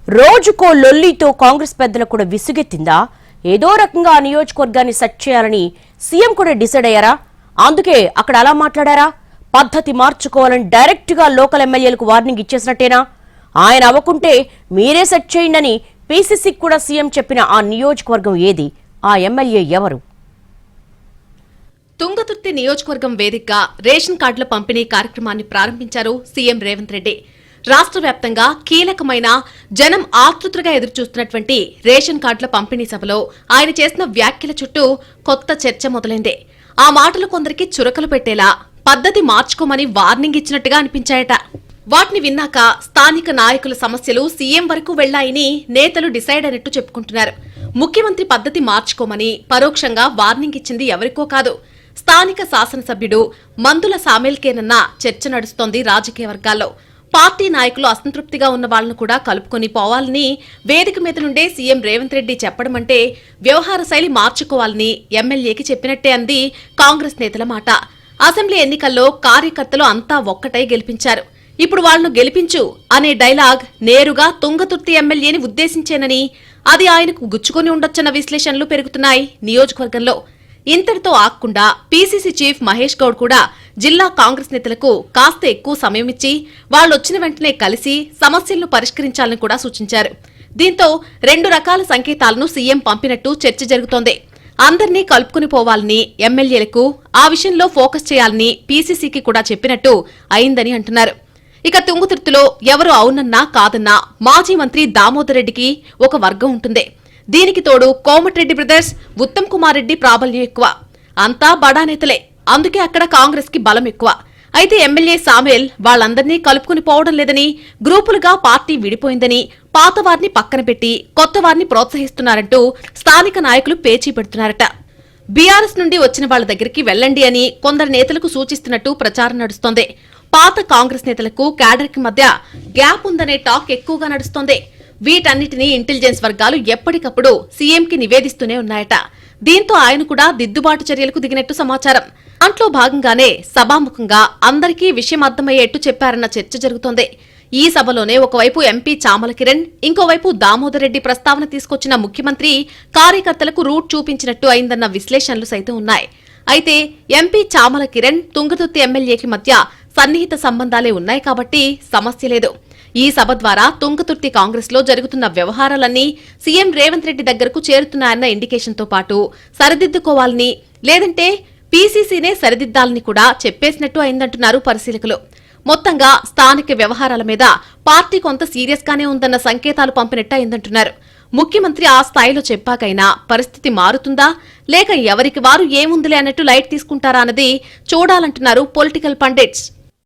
రోజుకో లొల్లితో కాంగ్రెస్ పెద్దలకు కూడా విసుగెత్తిందా? ఏదో రకంగా ఆ నియోజకవర్గాన్ని సెట్ చేయాలని సీఎం కూడా డిసైడ్ అయ్యారా? అందుకే అక్కడ అలా మాట్లాడారా? పద్ధతి మార్చుకోవాలని డైరెక్ట్ గా లోకల్ ఎమ్మెల్యేలకు వార్నింగ్ ఇచ్చేసినట్టేనా? ఆయన అవ్వకుంటే మీరే సెట్ చేయండి పీసీసీకి కూడా సీఎం చెప్పిన ఆ నియోజకవర్గం ఏది? ఆ ఎమ్మెల్యే ఎవరు? తుంగతుర్తి నియోజకవర్గం వేదికగా రేషన్ కార్డుల పంపిణీ కార్యక్రమాన్ని ప్రారంభించారు సీఎం రేవంత్ రెడ్డి. రాష్ట్ర వ్యాప్తంగా కీలకమైన జనం ఆతృతగా ఎదురుచూస్తున్నటువంటి రేషన్ కార్డుల పంపిణీ సభలో ఆయన చేసిన వ్యాఖ్యల చుట్టూ కొత్త చర్చ మొదలైంది. ఆ మాటలు కొందరికి చురకలు పెట్టేలా పద్ధతి మార్చుకోమని వార్నింగ్ ఇచ్చినట్టుగా అనిపించాయట. వాటిని విన్నాక స్థానిక నాయకుల సమస్యలు సీఎం వరకు వెళ్లాయని నేతలు డిసైడ్ అయినట్టు చెప్పుకుంటున్నారు. ముఖ్యమంత్రి పద్ధతి మార్చుకోమని పరోక్షంగా వార్నింగ్ ఇచ్చింది ఎవరికో కాదు, స్థానిక శాసనసభ్యుడు మందుల సామేల్కేనన్న చర్చ నడుస్తోంది రాజకీయ వర్గాల్లో. పార్టీ నాయకులు అసంతృప్తిగా ఉన్న వాళ్లను కూడా కలుపుకొని పోవాలని వేదిక మీద నుండే సీఎం రేవంత్ రెడ్డి చెప్పడం అంటే వ్యవహార శైలి మార్చుకోవాలని ఎమ్మెల్యేకి చెప్పినట్టే అంది కాంగ్రెస్ నేతల మాట. అసెంబ్లీ ఎన్నికల్లో కార్యకర్తలు అంతా ఒక్కటై గెలిపించారు. ఇప్పుడు వాళ్లను గెలిపించు అనే డైలాగ్ నేరుగా తుంగతుర్తి ఎమ్మెల్యేని ఉద్దేశించేనని, అది ఆయనకు గుచ్చుకొని ఉండొచ్చన్న విశ్లేషణలు పెరుగుతున్నాయి నియోజకవర్గంలో. ఇంతటితో ఆగకుండా పీసీసీ చీఫ్ మహేష్ గౌడ్ కూడా జిల్లా కాంగ్రెస్ నేతలకు కాస్త ఎక్కువ సమయం ఇచ్చి వాళ్లొచ్చిన వెంటనే కలిసి సమస్యలను పరిష్కరించాలని కూడా సూచించారు. దీంతో రెండు రకాల సంకేతాలను సీఎం పంపినట్టు చర్చ జరుగుతోంది. అందర్నీ కలుపుకుని పోవాలని, ఎమ్మెల్యేలకు ఆ విషయంలో ఫోకస్ చేయాలని పీసీసీకి కూడా చెప్పినట్టు అయిందని అంటున్నారు. ఇక తుంగతుర్తిలో ఎవరు అవునన్నా కాదన్నా మాజీ మంత్రి దామోదర్ రెడ్డికి ఒక వర్గం ఉంటుంది. దీనికి తోడు కోమటిరెడ్డి బ్రదర్స్, ఉత్తమ్ కుమార్ రెడ్డి ప్రాబల్యం ఎక్కువ. అంతా బడా నేతలే, అందుకే అక్కడ కాంగ్రెస్ కి బలం ఎక్కువ. అయితే ఎమ్మెల్యే సామేల్ వాళ్లందర్నీ కలుపుకుని పోవడం లేదని, గ్రూపులుగా పార్టీ విడిపోయిందని, పాత వారిని పక్కన పెట్టి కొత్త వారిని ప్రోత్సహిస్తున్నారంటూ స్థానిక నాయకులు పేచీ పెడుతున్నారట. బీఆర్ఎస్ నుండి వచ్చిన వాళ్ల దగ్గరికి వెళ్లండి అని కొందరు నేతలకు సూచిస్తున్నట్టు ప్రచారం నడుస్తోంది. పాత కాంగ్రెస్ నేతలకు క్యాడర్ కి మధ్య గ్యాప్ ఉందనే టాక్ ఎక్కువగా నడుస్తోంది. వీటన్నిటినీ ఇంటెలిజెన్స్ వర్గాలు ఎప్పటికప్పుడు సీఎంకి నివేదిస్తూనే ఉన్నాయట. దీంతో ఆయన కూడా దిద్దుబాటు చర్యలకు దిగినట్టు సమాచారం. దాంట్లో భాగంగానే సభాముఖంగా అందరికీ విషయం అర్థమయ్యేట్టు చెప్పారన్న చర్చ జరుగుతోంది. ఈ సభలోనే ఒకవైపు ఎంపీ చామల కిరణ్, ఇంకోవైపు దామోదర్ రెడ్డి ప్రస్తావన తీసుకొచ్చిన ముఖ్యమంత్రి కార్యకర్తలకు రూట్ చూపించినట్టు అయిందన్న విశ్లేషణలు సైతం ఉన్నాయి. అయితే ఎంపీ చామల కిరణ్ తుంగతుర్తి ఎమ్మెల్యేకి మధ్య సన్నిహిత సంబంధాలే ఉన్నాయి కాబట్టి సమస్య లేదు. ఈ సభ ద్వారా తుంగతుర్తి కాంగ్రెస్ లో జరుగుతున్న వ్యవహారాలన్నీ సీఎం రేవంత్ రెడ్డి దగ్గరకు చేరుతున్నాయన్న ఇండికేషన్తో పాటు సరిదిద్దుకోవాలని, లేదంటే పీసీసీనే సరిదిద్దాలని కూడా చెప్పేసినట్టు అయిందంటున్నారు పరిశీలకులు. మొత్తంగా స్థానిక వ్యవహారాల మీద పార్టీ కొంత సీరియస్ గానే ఉందన్న సంకేతాలు పంపినట్టు అయిందంటున్నారు. ముఖ్యమంత్రి ఆ స్థాయిలో చెప్పాకైనా పరిస్థితి మారుతుందా, లేక ఎవరికి వారు ఏముందిలే అన్నట్టు లైట్ తీసుకుంటారా అన్నది చూడాలంటున్నారు పొలిటికల్ పండిట్స్.